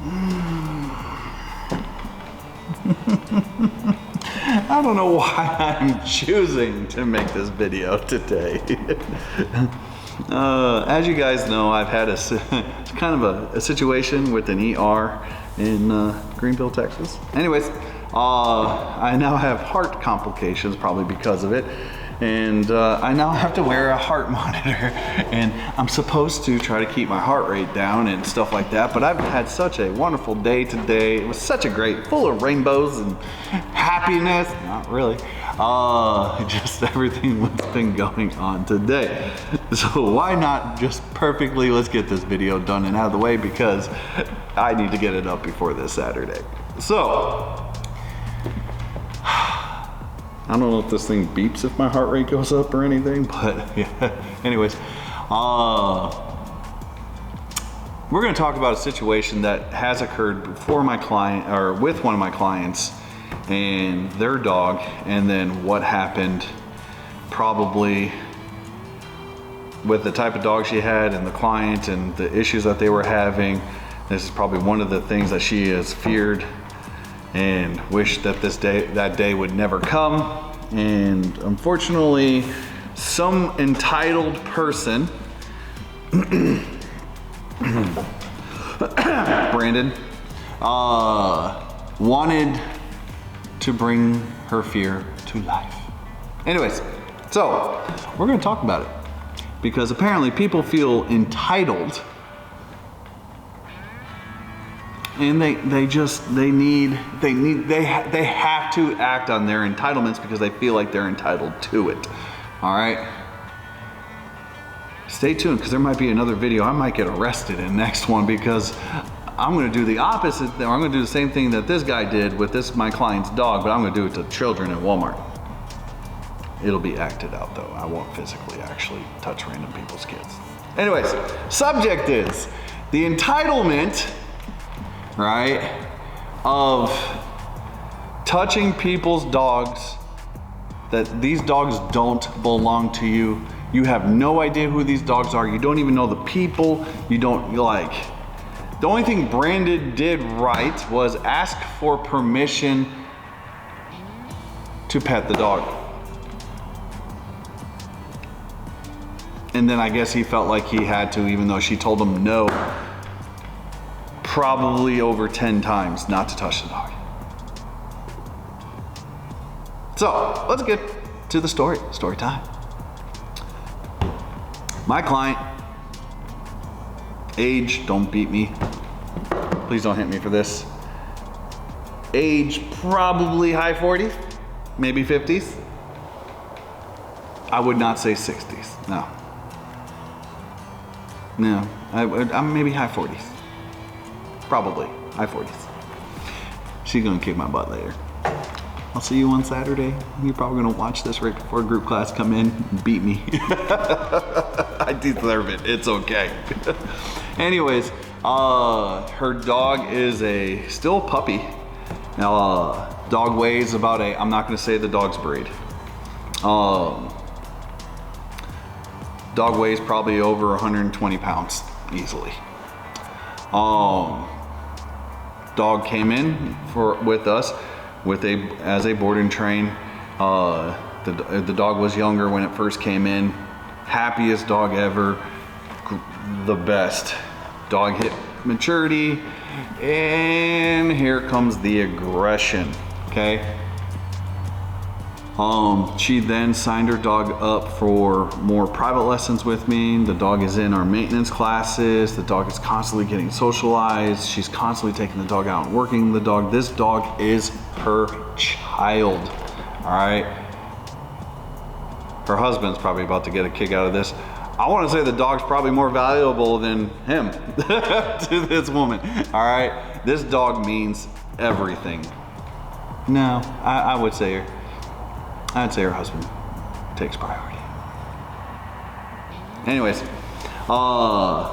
I don't know why I'm choosing to make this video today. As you guys know, I've had kind of a situation with an ER in Greenville, Texas. Anyways, I now have heart complications probably because of it. And I now have to wear a heart monitor, and I'm supposed to try to keep my heart rate down and stuff like that, but I've had such a wonderful day today. It was such a great, full of rainbows and happiness. Not really. Just everything that's been going on today. So why not just perfectly, let's get this video done and out of the way, because I need to get it up before this Saturday. So, I don't know if this thing beeps if my heart rate goes up or anything, but yeah. Anyways, we're going to talk about a situation that has occurred before my client, or with one of my clients and their dog, and then what happened probably with the type of dog she had and the client and the issues that they were having. This is probably one of the things that she has feared and wished that that day would never come. And unfortunately, some entitled person, Brandon, wanted to bring her fear to life. Anyways, so we're gonna talk about it, because apparently people feel entitled, and they have to act on their entitlements because they feel like they're entitled to it. All right. Stay tuned, because there might be another video. I might get arrested in the next one, because I'm going to do the opposite thing. I'm going to do the same thing that this guy did with my client's dog, but I'm going to do it to children at Walmart. It'll be acted out though. I won't physically actually touch random people's kids. Anyways, subject is the entitlement, right, of touching people's dogs, that these dogs don't belong to you. You have no idea who these dogs are. You don't even know the people. You don't like. The only thing Brandon did right was ask for permission to pet the dog. And then I guess he felt like he had to, even though she told him no, probably over 10 times not to touch the dog. So let's get to the story time. My client, age, don't beat me. Please don't hit me for this. Age, probably high 40s, maybe 50s. I would not say 60s, no. No, I'm maybe high 40s. Probably high 40s. She's gonna kick my butt later. I'll see you on Saturday. You're probably gonna watch this right before group class come in and beat me. I deserve it, it's okay. Anyways, her dog is still a puppy. Now, dog weighs about I'm not gonna say the dog's breed. Dog weighs probably over 120 pounds, easily. Dog came in with us as a board and train. The dog was younger when it first came in. Happiest dog ever, the best. Dog hit maturity, and here comes the aggression, okay? She then signed her dog up for more private lessons with me. The dog is in our maintenance classes. The dog is constantly getting socialized. She's constantly taking the dog out and working the dog. This dog is her child, all right? Her husband's probably about to get a kick out of this. I want to say the dog's probably more valuable than him to this woman, all right? This dog means everything. No, I'd say her husband takes priority. Anyways, a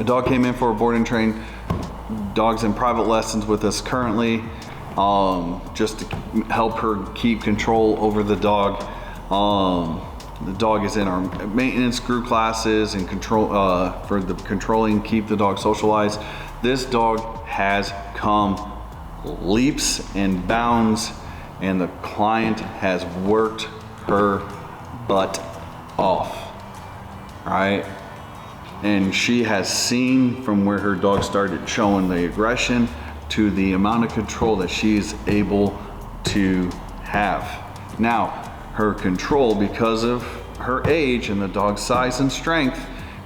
dog came in for a board and train. Dog's in private lessons with us currently, just to help her keep control over the dog. The dog is in our maintenance group classes and control for the controlling, keep the dog socialized. This dog has come leaps and bounds, and the client has worked her butt off, right? And she has seen from where her dog started showing the aggression to the amount of control that she is able to have. Now, her control, because of her age and the dog's size and strength,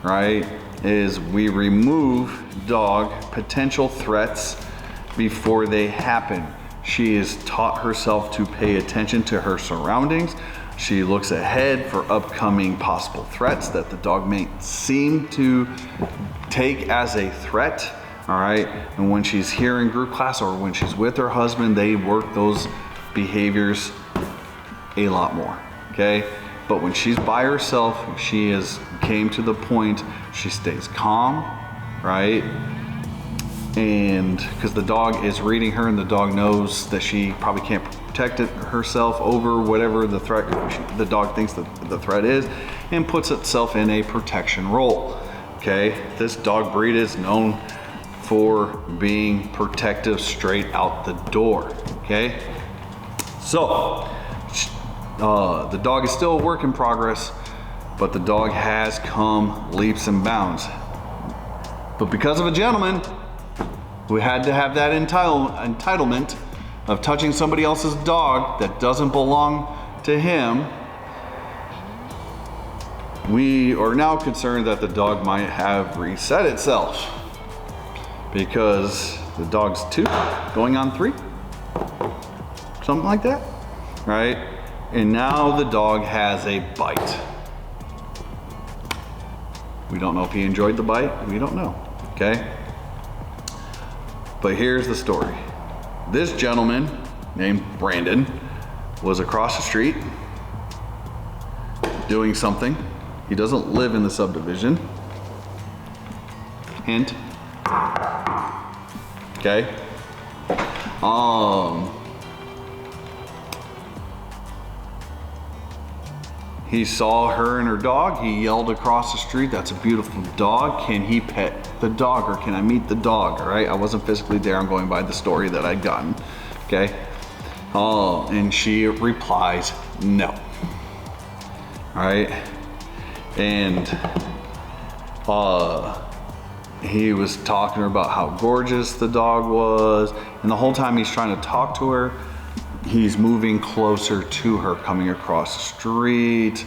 right, is we remove dog potential threats before they happen. She has taught herself to pay attention to her surroundings. She looks ahead for upcoming possible threats that the dog may seem to take as a threat, all right? And when she's here in group class or when she's with her husband, they work those behaviors a lot more, okay? But when she's by herself, she came to the point, she stays calm, right? And because the dog is reading her and the dog knows that she probably can't protect herself over whatever the threat the dog thinks that the threat is, and puts itself in a protection role, okay? This dog breed is known for being protective straight out the door, okay? So, the dog is still a work in progress, but the dog has come leaps and bounds. But because of a gentleman who had to have that entitlement of touching somebody else's dog that doesn't belong to him, we are now concerned that the dog might have reset itself, because the dog's 2 going on 3, something like that, right? And now the dog has a bite. We don't know if he enjoyed the bite. We don't know, okay? But here's the story. This gentleman named Brandon was across the street doing something. He doesn't live in the subdivision. Hint. Okay. He saw her and her dog. He yelled across the street, "That's a beautiful dog. Can he pet the dog, or can I meet the dog?" All right, I wasn't physically there. I'm going by the story that I'd gotten. Okay. And she replies, "No." All right. And he was talking to her about how gorgeous the dog was, and the whole time he's trying to talk to her, he's moving closer to her, coming across the street.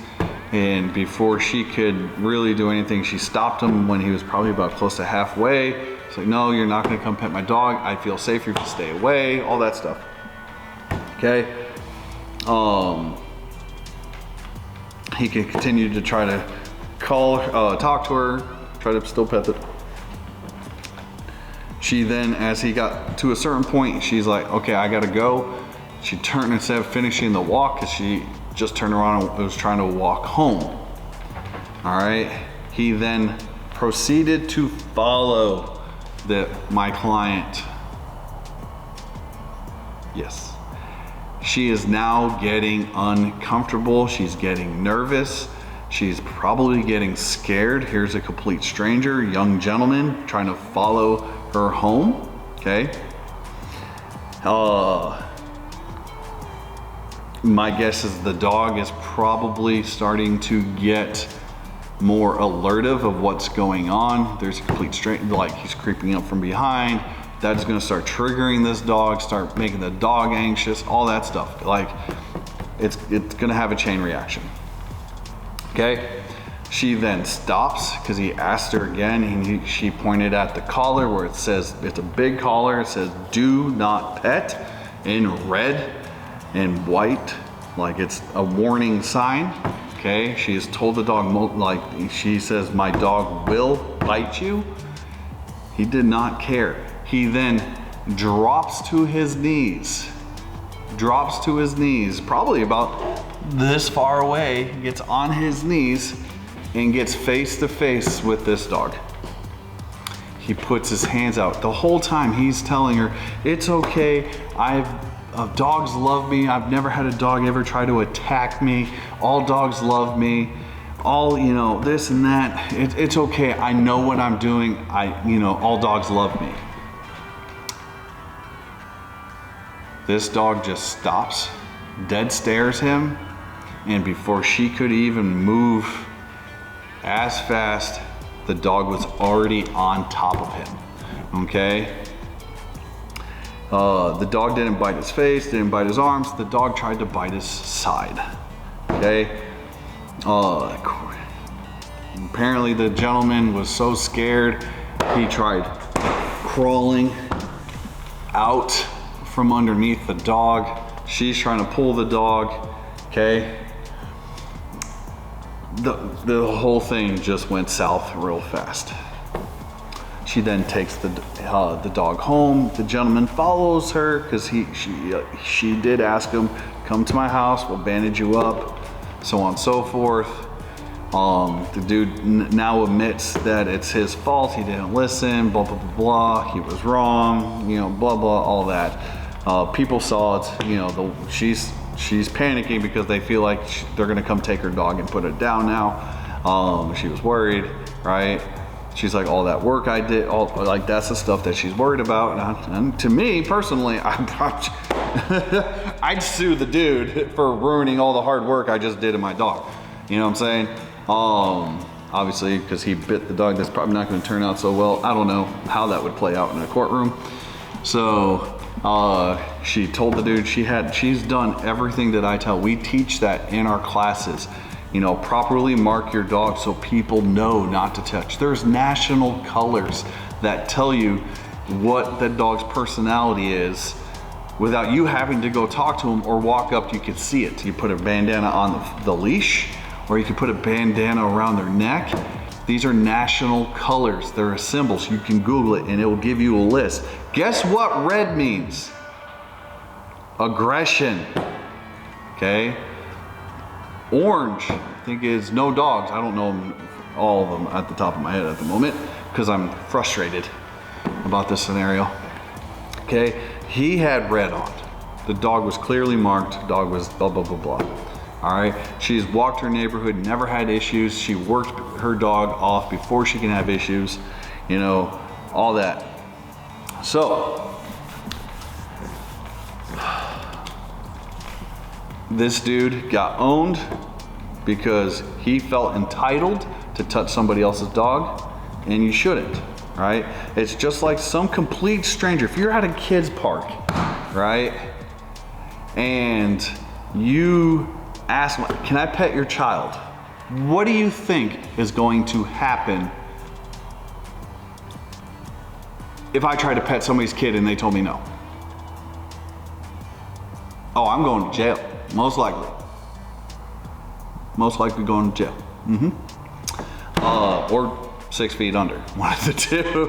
And before she could really do anything, she stopped him when he was probably about close to halfway. It's like, "No, you're not gonna come pet my dog. I feel safer if you stay away," all that stuff. Okay. He can continue to try to talk to her, try to still pet it. She then, as he got to a certain point, she's like, "Okay, I gotta go." She turned, instead of finishing the walk, because she just turned around and was trying to walk home. All right. He then proceeded to follow my client. Yes. She is now getting uncomfortable. She's getting nervous. She's probably getting scared. Here's a complete stranger, young gentleman, trying to follow her home. Okay. My guess is the dog is probably starting to get more alertive of what's going on. There's a complete stranger, like he's creeping up from behind. That's gonna start triggering this dog, start making the dog anxious, all that stuff. Like, it's gonna have a chain reaction. Okay. She then stops because he asked her again, and she pointed at the collar where it says, it's a big collar, it says "Do not pet" in red and white, like it's a warning sign. Okay, she has told the dog, like she says, "My dog will bite you." He did not care. He then drops to his knees, probably about this far away, gets on his knees and gets face to face with this dog. he puts his hands out. The whole time he's telling her, it's okay, dogs love me. I've never had a dog ever try to attack me. All dogs love me. All, you know, this and that. It's okay. I know what I'm doing. All dogs love me. This dog just stops, dead stares him, and before she could even move as fast, the dog was already on top of him, okay? The dog didn't bite his face, didn't bite his arms, the dog tried to bite his side, okay? Apparently the gentleman was so scared, he tried crawling out from underneath the dog. She's trying to pull the dog, okay? The whole thing just went south real fast. She then takes the dog home. The gentleman follows her because she did ask him, come to my house, we'll bandage you up, so on and so forth. The dude now admits that it's his fault, he didn't listen, blah, blah, blah, blah, he was wrong, you know, blah, blah, all that. People saw it, you know, she's panicking because they feel like they're gonna come take her dog and put it down now. She was worried, right? She's like, all that work I did, like that's the stuff that she's worried about. And to me personally, I'd sue the dude for ruining all the hard work I just did to my dog. You know what I'm saying? Obviously, because he bit the dog, that's probably not gonna turn out so well. I don't know how that would play out in a courtroom. So, she told the dude she's done everything that I tell. We teach that in our classes. You know, properly mark your dog so people know not to touch. There's national colors that tell you what the dog's personality is without you having to go talk to him or walk up. You can see it. You put a bandana on the leash, or you can put a bandana around their neck. These are national colors. They're symbols. You can Google it and it will give you a list. Guess what red means? Aggression, okay? Orange, I think, is no dogs. I don't know all of them at the top of my head at the moment because I'm frustrated about this scenario. Okay, he had red on. The dog was clearly marked. The dog was blah, blah, blah, blah. All right, she's walked her neighborhood, never had issues. She worked her dog off before she can have issues, you know, all that. So, this dude got owned because he felt entitled to touch somebody else's dog, and you shouldn't, right? It's just like some complete stranger. If you're at a kid's park, right, and you ask, can I pet your child? What do you think is going to happen if I try to pet somebody's kid and they told me no? Oh, I'm going to jail. Most likely. Most likely going to jail. Or 6 feet under. One of the two.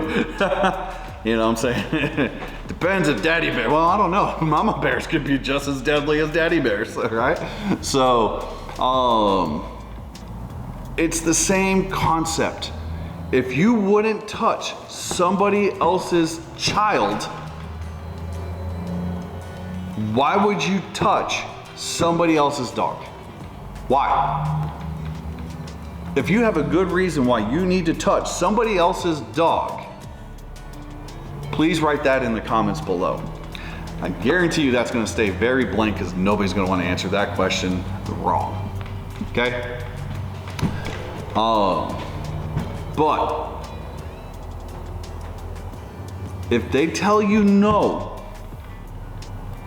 You know what I'm saying? Depends if daddy bear, well, I don't know. Mama bears could be just as deadly as daddy bears, right? So, it's the same concept. If you wouldn't touch somebody else's child, why would you touch somebody else's dog? Why? If you have a good reason why you need to touch somebody else's dog, please write that in the comments below. I guarantee you that's gonna stay very blank because nobody's gonna wanna answer that question wrong, okay? But if they tell you no,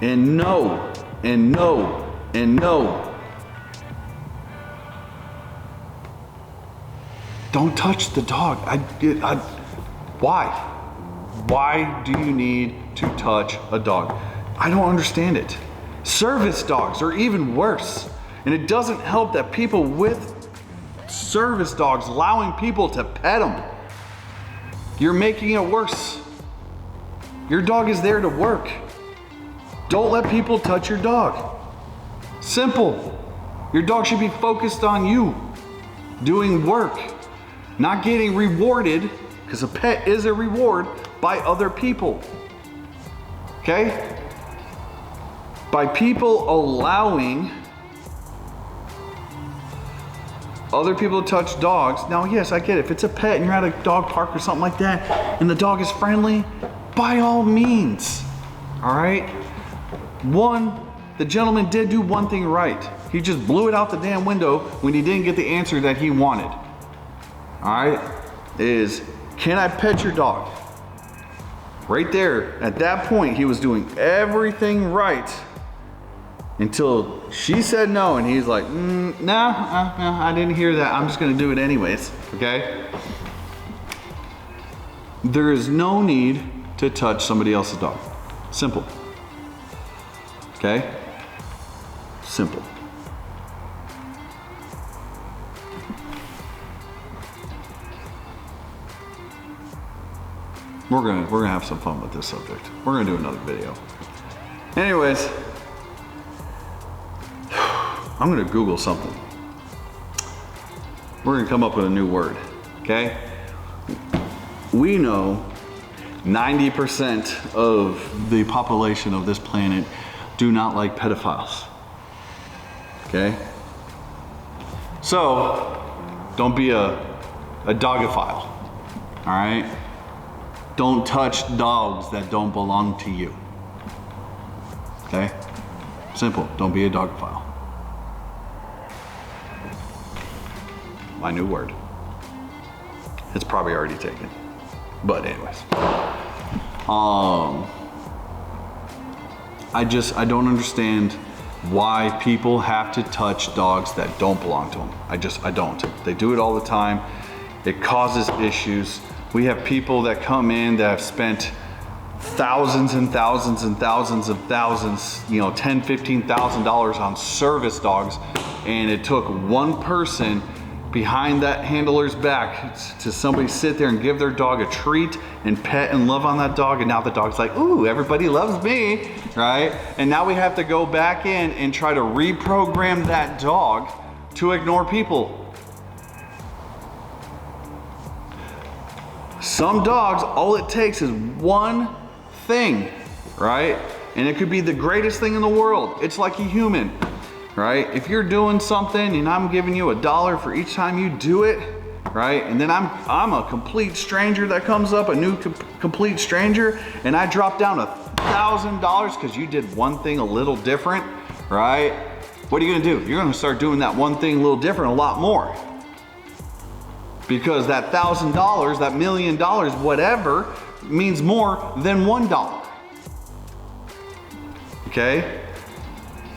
and no, and no, and no, don't touch the dog. Why? Why do you need to touch a dog? I don't understand it. Service dogs are even worse. And it doesn't help that people with service dogs allowing people to pet them. You're making it worse. Your dog is there to work. Don't let people touch your dog. Simple. Your dog should be focused on you, doing work, not getting rewarded because a pet is a reward by other people, okay? By people allowing other people to touch dogs. Now, yes, I get it. If it's a pet and you're at a dog park or something like that, and the dog is friendly, by all means, all right? The gentleman did do one thing right. He just blew it out the damn window when he didn't get the answer that he wanted. All right, can I pet your dog? Right there, at that point, he was doing everything right until she said no, and he's like, no, I didn't hear that. I'm just gonna do it anyways, okay? There is no need to touch somebody else's dog. Simple. Okay? Simple. We're gonna have some fun with this subject. We're gonna do another video. Anyways, I'm gonna Google something. We're gonna come up with a new word, okay? We know 90% of the population of this planet do not like pedophiles, okay? So, don't be a dogophile, all right? Don't touch dogs that don't belong to you, okay? Simple, don't be a dogophile. My new word. It's probably already taken, but anyways. I don't understand why people have to touch dogs that don't belong to them. I don't. They do it all the time. It causes issues. We have people that come in that have spent thousands and thousands and thousands of thousands, you know, $10,000, $15,000 on service dogs, and it took one person behind that handler's back to somebody sit there and give their dog a treat and pet and love on that dog, and now the dog's like, ooh, everybody loves me, right? And now we have to go back in and try to reprogram that dog to ignore people. Some dogs, all it takes is one thing, right? And it could be the greatest thing in the world. It's like a human, right? If you're doing something and I'm giving you $1 for each time you do it, right? And then I'm a complete stranger that comes up, a new complete stranger, and I drop down $1,000 because you did one thing a little different, right? What are you gonna do? You're gonna start doing that one thing a little different a lot more. Because that $1,000, that $1 million, whatever, means more than $1. Okay?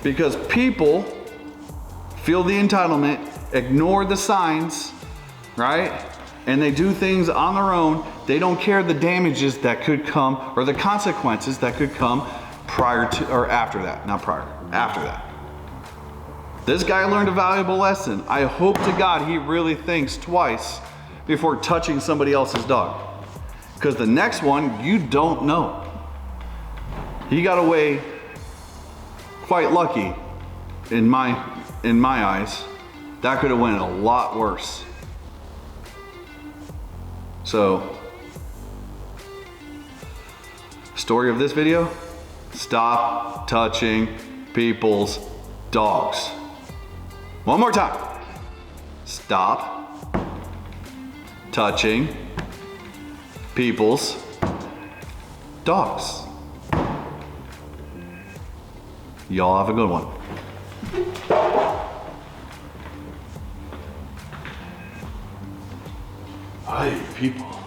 Because people feel the entitlement, ignore the signs, right? And they do things on their own. They don't care the damages that could come or the consequences that could come prior to or after that. Not prior, after that. This guy learned a valuable lesson. I hope to God he really thinks twice before touching somebody else's dog. Because the next one, you don't know. He got away quite lucky in my eyes. That could have went a lot worse. So, story of this video, stop touching people's dogs. One more time. Stop touching people's dogs. Y'all have a good one. Hi, people.